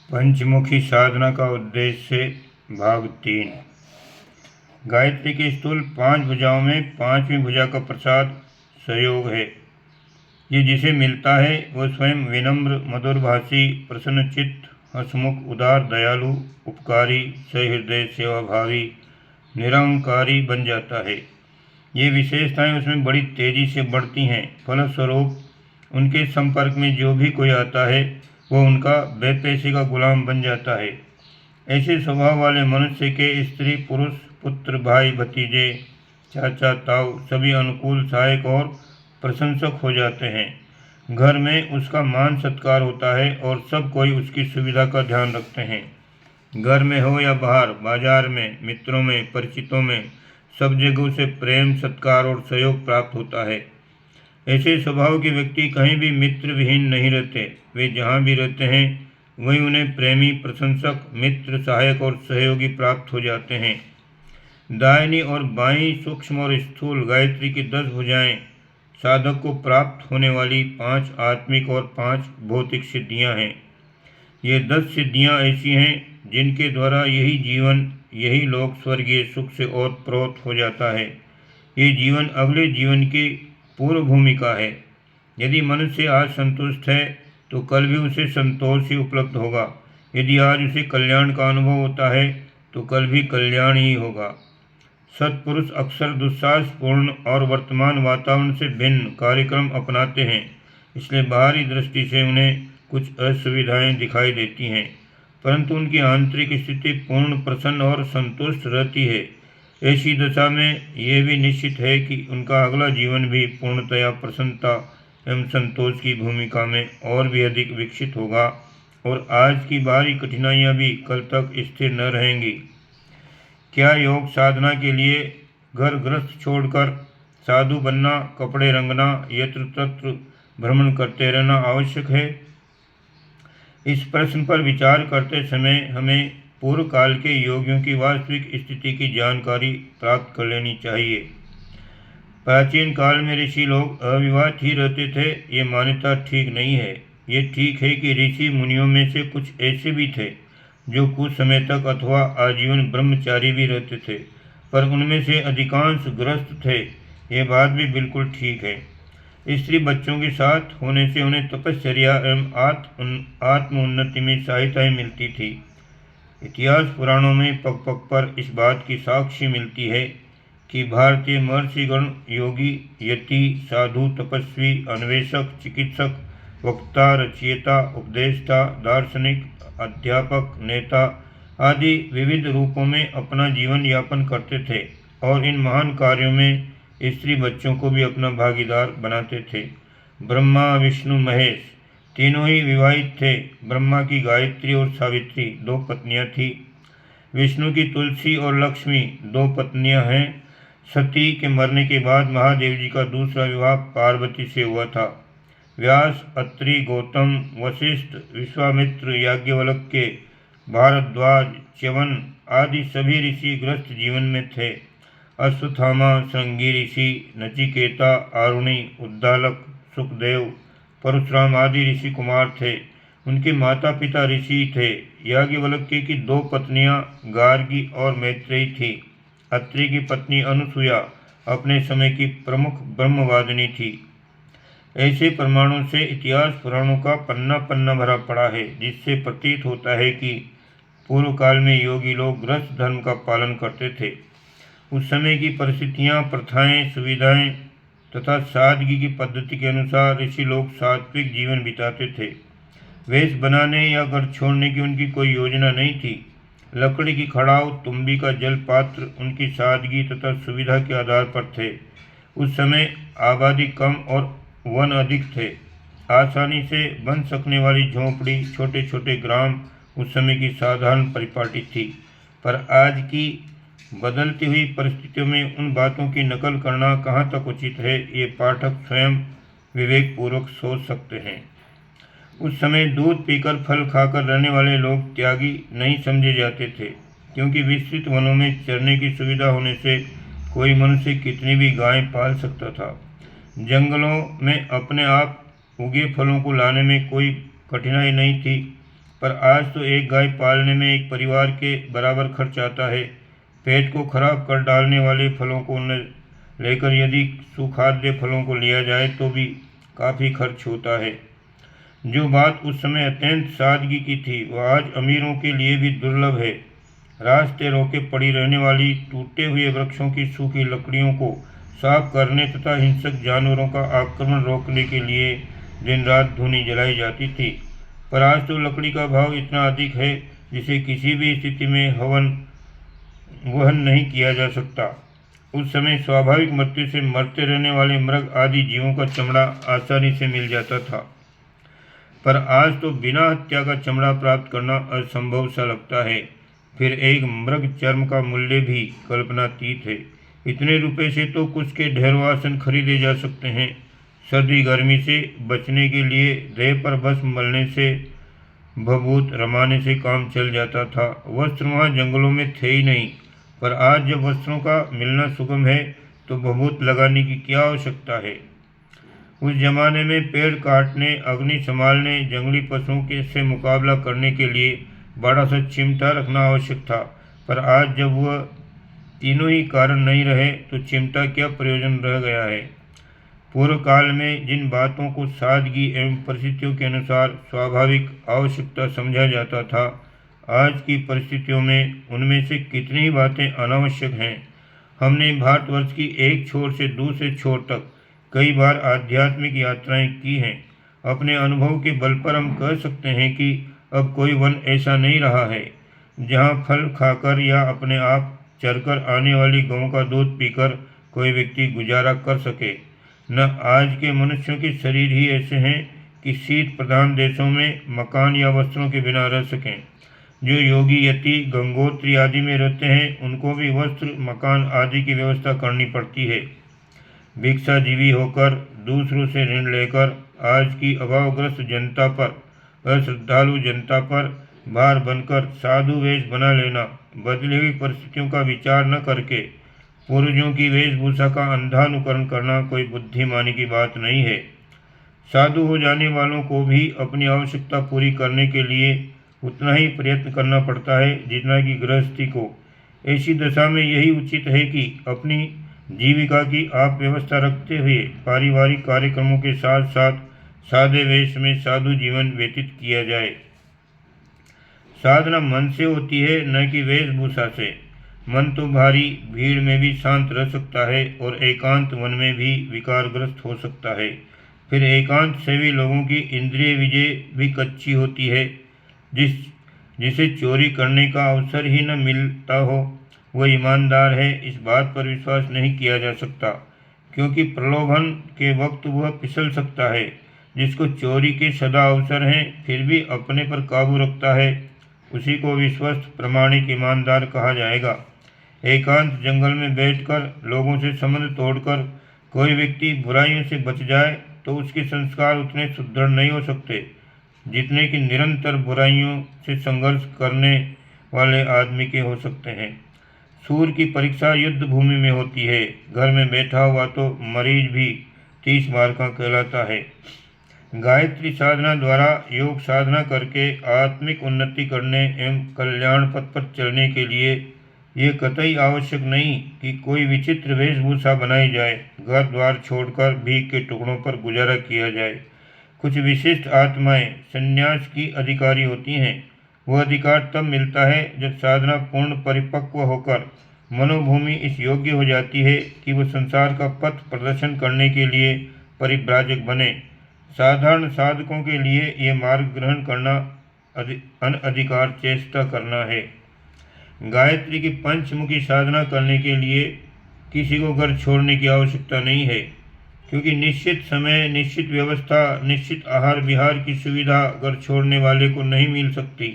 पंचमुखी साधना का उद्देश्य भाग 3। गायत्री के स्थूल 5 भुजाओं में 5वीं भुजा का प्रसाद सहयोग है। ये जिसे मिलता है वह स्वयं विनम्र, मधुरभाषी, प्रसन्नचित्त, हंसमुख, उदार, दयालु, उपकारी, सहृदय, सेवाभावी, निरंकारी बन जाता है। ये विशेषताएं उसमें बड़ी तेजी से बढ़ती हैं। फलस्वरूप उनके संपर्क में जो भी कोई आता है वो उनका बेपैसे का गुलाम बन जाता है। ऐसे स्वभाव वाले मनुष्य के स्त्री, पुरुष, पुत्र, भाई, भतीजे, चाचा, ताऊ सभी अनुकूल, सहायक और प्रशंसक हो जाते हैं। घर में उसका मान सत्कार होता है और सब कोई उसकी सुविधा का ध्यान रखते हैं। घर में हो या बाहर, बाजार में, मित्रों में, परिचितों में, सब जगह उसे प्रेम, सत्कार और सहयोग प्राप्त होता है। ऐसे स्वभाव के व्यक्ति कहीं भी मित्र विहीन नहीं रहते। वे जहाँ भी रहते हैं वहीं उन्हें प्रेमी, प्रशंसक, मित्र, सहायक और सहयोगी प्राप्त हो जाते हैं। दाहिनी और बाईं सूक्ष्म और स्थूल गायत्री की 10 भुजाएं साधक को प्राप्त होने वाली 5 आत्मिक और 5 भौतिक सिद्धियां हैं। ये 10 सिद्धियां ऐसी हैं जिनके द्वारा यही जीवन, यही लोक स्वर्गीय सुख से ओतप्रोत हो जाता है। ये जीवन अगले जीवन की पूर्व भूमिका है। यदि मनुष्य आज संतुष्ट है तो कल भी उसे संतोष ही उपलब्ध होगा। यदि आज उसे कल्याण का अनुभव होता है तो कल भी कल्याण ही होगा। सत्पुरुष अक्सर दुस्साहसपूर्ण और वर्तमान वातावरण से भिन्न कार्यक्रम अपनाते हैं, इसलिए बाहरी दृष्टि से उन्हें कुछ असुविधाएं दिखाई देती हैं, परंतु उनकी आंतरिक स्थिति पूर्ण, प्रसन्न और संतुष्ट रहती है। ऐसी दशा में यह भी निश्चित है कि उनका अगला जीवन भी पूर्णतया प्रसन्नता एवं संतोष की भूमिका में और भी अधिक विकसित होगा और आज की बाहरी कठिनाइयाँ भी कल तक स्थिर न रहेंगी। क्या योग साधना के लिए घर गृहस्थ छोड़कर साधु बनना, कपड़े रंगना, यत्र तत्र भ्रमण करते रहना आवश्यक है? इस प्रश्न पर विचार करते समय हमें पूर्व काल के योगियों की वास्तविक स्थिति की जानकारी प्राप्त कर लेनी चाहिए। प्राचीन काल में ऋषि लोग अविवाहित ही रहते थे। ये मान्यता ठीक नहीं है। ये ठीक है कि ऋषि मुनियों में से कुछ ऐसे भी थे जो कुछ समय तक अथवा आजीवन ब्रह्मचारी भी रहते थे, पर उनमें से अधिकांश गृहस्थ थे। ये बात भी बिल्कुल ठीक है। स्त्री बच्चों के साथ होने से उन्हें तपश्चर्या एवं आत्म उन्नति में सहायताएँ मिलती थी। इतिहास पुराणों में पग पग पर इस बात की साक्षी मिलती है कि भारतीय महर्षिगण योगी, यति, साधु, तपस्वी, अन्वेषक, चिकित्सक, वक्ता, रचयिता, उपदेष्टा, दार्शनिक, अध्यापक, नेता आदि विविध रूपों में अपना जीवन यापन करते थे और इन महान कार्यों में स्त्री बच्चों को भी अपना भागीदार बनाते थे। ब्रह्मा, विष्णु, महेश तीनों ही विवाहित थे। ब्रह्मा की गायत्री और सावित्री 2 पत्नियां थीं। विष्णु की तुलसी और लक्ष्मी 2 पत्नियां हैं। सती के मरने के बाद महादेव जी का दूसरा विवाह पार्वती से हुआ था। व्यास, अत्रि, गौतम, वशिष्ठ, विश्वामित्र, याज्ञवल्क्य के, भारद्वाज, च्यवन आदि सभी ऋषि गृहस्थ जीवन में थे। अश्वत्थामा, श्रृंगी ऋषि, नचिकेता, आरुणि, उद्दालक, सुखदेव, परशुराम आदि ऋषि कुमार थे। उनके माता पिता ऋषि थे। याज्ञवल्क्य की 2 पत्नियां गार्गी और मैत्रेयी थी। अत्रि की पत्नी अनुसुया अपने समय की प्रमुख ब्रह्मवादिनी थी। ऐसे प्रमाणों से इतिहास पुराणों का पन्ना पन्ना भरा पड़ा है, जिससे प्रतीत होता है कि पूर्व काल में योगी लोग गृहस्थ धर्म का पालन करते थे। उस समय की परिस्थितियाँ, प्रथाएं, सुविधाएं तथा सादगी की पद्धति के अनुसार ऋषि लोग सात्विक जीवन बिताते थे। वेश बनाने या घर छोड़ने की उनकी कोई योजना नहीं थी। लकड़ी की खड़ाऊ, तुम्बी का जल पात्र उनकी सादगी तथा सुविधा के आधार पर थे। उस समय आबादी कम और वन अधिक थे। आसानी से बन सकने वाली झोंपड़ी, छोटे छोटे ग्राम उस समय की साधारण परिपाटी थी। पर आज की बदलती हुई परिस्थितियों में उन बातों की नकल करना कहाँ तक उचित है, ये पाठक स्वयं विवेकपूर्वक सोच सकते हैं। उस समय दूध पीकर, फल खाकर रहने वाले लोग त्यागी नहीं समझे जाते थे, क्योंकि विस्तृत वनों में चरने की सुविधा होने से कोई मनुष्य कितनी भी गायें पाल सकता था। जंगलों में अपने आप उगे फलों को लाने में कोई कठिनाई नहीं थी। पर आज तो एक गाय पालने में एक परिवार के बराबर खर्च आता है। पेट को खराब कर डालने वाले फलों को न लेकर यदि सुखाद्य फलों को लिया जाए तो भी काफ़ी खर्च होता है। जो बात उस समय अत्यंत सादगी की थी वह आज अमीरों के लिए भी दुर्लभ है। रास्ते रोके पड़ी रहने वाली टूटे हुए वृक्षों की सूखी लकड़ियों को साफ करने तथा हिंसक जानवरों का आक्रमण रोकने के लिए दिन रात धूनी जलाई जाती थी। पर आज तो लकड़ी का भाव इतना अधिक है जिसे किसी भी स्थिति में वहन नहीं किया जा सकता। उस समय स्वाभाविक मृत्यु से मरते रहने वाले मृग आदि जीवों का चमड़ा आसानी से मिल जाता था, पर आज तो बिना हत्या का चमड़ा प्राप्त करना असंभव सा लगता है। फिर एक मृग चर्म का मूल्य भी कल्पनातीत है। इतने रुपए से तो कुछ के ढेरों आसन खरीदे जा सकते हैं। सर्दी गर्मी से बचने के लिए देह पर भस्म मलने से भभूत रमाने से काम चल जाता था। वस्त्र वहाँ जंगलों में थे ही नहीं, पर आज जब वस्त्रों का मिलना सुगम है तो भभूत लगाने की क्या आवश्यकता है। उस जमाने में पेड़ काटने, अग्नि संभालने, जंगली पशुओं के से मुकाबला करने के लिए बड़ा सा चिमटा रखना आवश्यक था, पर आज जब वह तीनों ही कारण नहीं रहे तो चिमटा क्या प्रयोजन रह गया है। पूर्व काल में जिन बातों को सादगी एवं परिस्थितियों के अनुसार स्वाभाविक आवश्यकता समझा जाता था, आज की परिस्थितियों में उनमें से कितनी ही बातें अनावश्यक हैं। हमने भारतवर्ष की एक छोर से दूसरे छोर तक कई बार आध्यात्मिक यात्राएं की हैं। अपने अनुभव के बल पर हम कह सकते हैं कि अब कोई वन ऐसा नहीं रहा है जहां फल खाकर या अपने आप चरकर आने वाली गौं का दूध पीकर कोई व्यक्ति गुजारा कर सके। न आज के मनुष्यों के शरीर ही ऐसे हैं कि शीत प्रधान देशों में मकान या वस्त्रों के बिना रह सकें। जो योगी यति गंगोत्री आदि में रहते हैं उनको भी वस्त्र मकान आदि की व्यवस्था करनी पड़ती है। भिक्षाजीवी होकर दूसरों से ऋण लेकर आज की अभावग्रस्त जनता पर, अश्रद्धालु जनता पर भार बनकर साधु वेश बना लेना, बदली हुई परिस्थितियों का विचार न करके पूर्वजों की वेशभूषा का अंधानुकरण करना कोई बुद्धिमानी की बात नहीं है। साधु हो जाने वालों को भी अपनी आवश्यकता पूरी करने के लिए उतना ही प्रयत्न करना पड़ता है जितना कि गृहस्थी को। ऐसी दशा में यही उचित है कि अपनी जीविका की आप व्यवस्था रखते हुए पारिवारिक कार्यक्रमों के साथ साथ सादे वेश में साधु जीवन व्यतीत किया जाए। साधना मन से होती है, न कि वेशभूषा से। मन तो भारी भीड़ में भी शांत रह सकता है और एकांत वन में भी विकारग्रस्त हो सकता है। फिर एकांत सेवी लोगों की इंद्रिय विजय भी कच्ची होती है। जिसे चोरी करने का अवसर ही न मिलता हो वह ईमानदार है, इस बात पर विश्वास नहीं किया जा सकता, क्योंकि प्रलोभन के वक्त वह फिसल सकता है। जिसको चोरी के सदा अवसर हैं फिर भी अपने पर काबू रखता है, उसी को विश्वस्त प्रामाणिक ईमानदार कहा जाएगा। एकांत जंगल में बैठकर लोगों से संबंध तोड़कर कोई व्यक्ति बुराइयों से बच जाए तो उसके संस्कार उतने सुदृढ़ नहीं हो सकते जितने कि निरंतर बुराइयों से संघर्ष करने वाले आदमी के हो सकते हैं। सूर की परीक्षा युद्ध भूमि में होती है। घर में बैठा हुआ तो मरीज भी 30 बार का कहलाता है। गायत्री साधना द्वारा योग साधना करके आत्मिक उन्नति करने एवं कल्याण पथ पर चलने के लिए ये कतई आवश्यक नहीं कि कोई विचित्र वेशभूषा बनाई जाए, घर द्वार छोड़कर भीख के टुकड़ों पर गुजारा किया जाए। कुछ विशिष्ट आत्माएं संन्यास की अधिकारी होती हैं। वह अधिकार तब मिलता है जब साधना पूर्ण परिपक्व होकर मनोभूमि इस योग्य हो जाती है कि वह संसार का पथ प्रदर्शन करने के लिए परिव्राजक बने। साधारण साधकों के लिए ये मार्ग ग्रहण करना अनधिकार चेष्टा करना है। गायत्री की पंचमुखी साधना करने के लिए किसी को घर छोड़ने की आवश्यकता नहीं है, क्योंकि निश्चित समय, निश्चित व्यवस्था, निश्चित आहार विहार की सुविधा घर छोड़ने वाले को नहीं मिल सकती।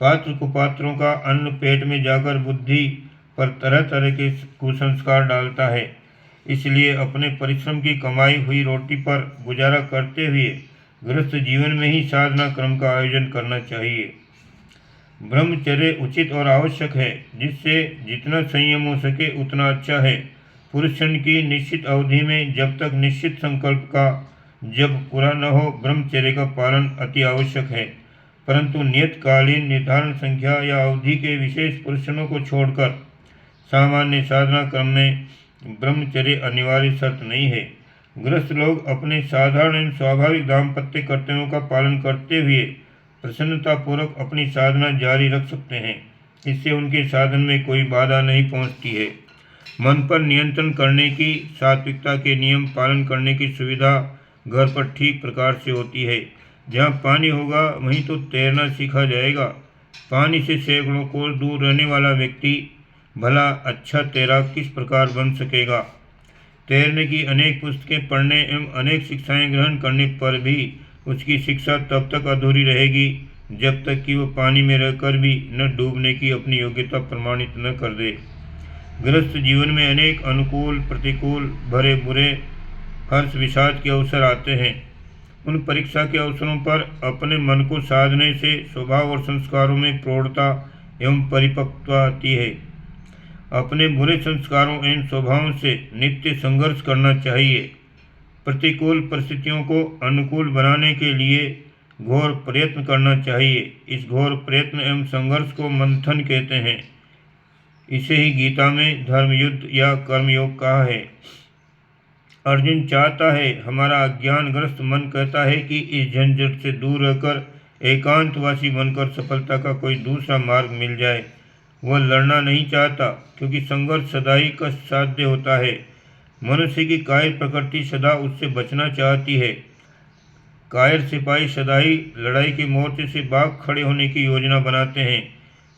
पात्र कुपात्रों का अन्न पेट में जाकर बुद्धि पर तरह तरह के कुसंस्कार डालता है। इसलिए अपने परिश्रम की कमाई हुई रोटी पर गुजारा करते हुए गृहस्थ जीवन में ही साधना क्रम का आयोजन करना चाहिए। ब्रह्मचर्य उचित और आवश्यक है, जिससे जितना संयम हो सके उतना अच्छा है। पुरुषन की निश्चित अवधि में जब तक निश्चित संकल्प का जब पूरा न हो ब्रह्मचर्य का पालन अति आवश्यक है। परंतु नियतकालीन निर्धारण संख्या या अवधि के विशेष पुरुषों को छोड़कर सामान्य साधना क्रम में ब्रह्मचर्य अनिवार्य शर्त नहीं है। गृहस्थ लोग अपने साधारण एवं स्वाभाविक दाम्पत्य कर्तव्यों का पालन करते हुए प्रसन्नतापूर्वक अपनी साधना जारी रख सकते हैं। इससे उनके साधन में कोई बाधा नहीं पहुंचती है। मन पर नियंत्रण करने की, सात्विकता के नियम पालन करने की सुविधा घर पर ठीक प्रकार से होती है। जहाँ पानी होगा वहीं तो तैरना सीखा जाएगा। पानी से सैकड़ों कोस दूर रहने वाला व्यक्ति भला अच्छा तैराक किस प्रकार बन सकेगा। तैरने की अनेक पुस्तकें पढ़ने एवं अनेक शिक्षाएं ग्रहण करने पर भी उसकी शिक्षा तब तक अधूरी रहेगी जब तक कि वह पानी में रहकर भी न डूबने की अपनी योग्यता प्रमाणित न कर दे। गृहस्थ जीवन में अनेक अनुकूल प्रतिकूल भरे बुरे हर्ष विषाद के अवसर आते हैं। उन परीक्षा के अवसरों पर अपने मन को साधने से स्वभाव और संस्कारों में प्रौढ़ता एवं परिपक्वता आती है। अपने बुरे संस्कारों एवं स्वभावों से नित्य संघर्ष करना चाहिए। प्रतिकूल परिस्थितियों को अनुकूल बनाने के लिए घोर प्रयत्न करना चाहिए। इस घोर प्रयत्न एवं संघर्ष को मंथन कहते हैं। इसे ही गीता में धर्मयुद्ध या कर्मयोग कहा है। अर्जुन चाहता है, हमारा अज्ञानग्रस्त मन कहता है कि इस झंझट से दूर रहकर एकांतवासी बनकर सफलता का कोई दूसरा मार्ग मिल जाए। वह लड़ना नहीं चाहता क्योंकि संघर्ष सदा ही कष्ट साध्य होता है। मनुष्य की कायर प्रकृति सदा उससे बचना चाहती है। कायर सिपाही सदा ही लड़ाई के मोर्चे से भाग खड़े होने की योजना बनाते हैं।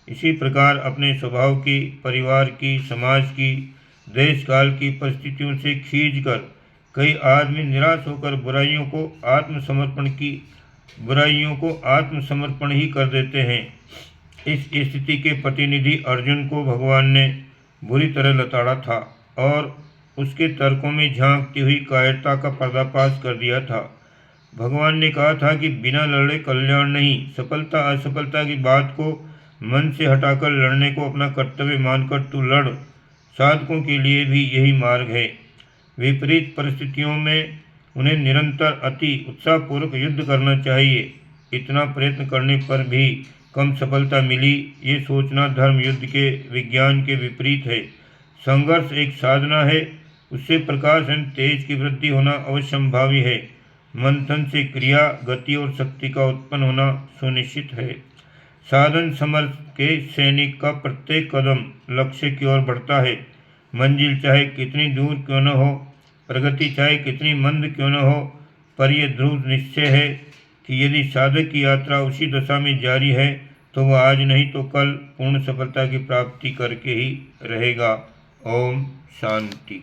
इसी प्रकार अपने स्वभाव की, परिवार की, समाज की, देश काल की परिस्थितियों से खींचकर कई आदमी निराश होकर बुराइयों को आत्मसमर्पण ही कर देते हैं। इस स्थिति के प्रतिनिधि अर्जुन को भगवान ने बुरी तरह लताड़ा था और उसके तर्कों में झांकती हुई कायरता का पर्दाफाश कर दिया था। भगवान ने कहा था कि बिना लड़े कल्याण नहीं। सफलता असफलता की बात को मन से हटाकर लड़ने को अपना कर्तव्य मानकर तू लड़। साधकों के लिए भी यही मार्ग है। विपरीत परिस्थितियों में उन्हें निरंतर अति उत्साहपूर्वक युद्ध करना चाहिए। इतना प्रयत्न करने पर भी कम सफलता मिली, ये सोचना धर्म युद्ध के विज्ञान के विपरीत है। संघर्ष एक साधना है, उससे प्रकाश एवं तेज की वृद्धि होना अवश्यंभावी है। मंथन से क्रिया, गति और शक्ति का उत्पन्न होना सुनिश्चित है। साधन समर के सैनिक का प्रत्येक कदम लक्ष्य की ओर बढ़ता है। मंजिल चाहे कितनी दूर क्यों न हो, प्रगति चाहे कितनी मंद क्यों न हो, पर यह ध्रुव निश्चय है कि यदि साधक की यात्रा उसी दशा में जारी है तो वह आज नहीं तो कल पूर्ण सफलता की प्राप्ति करके ही रहेगा। ओम शांति।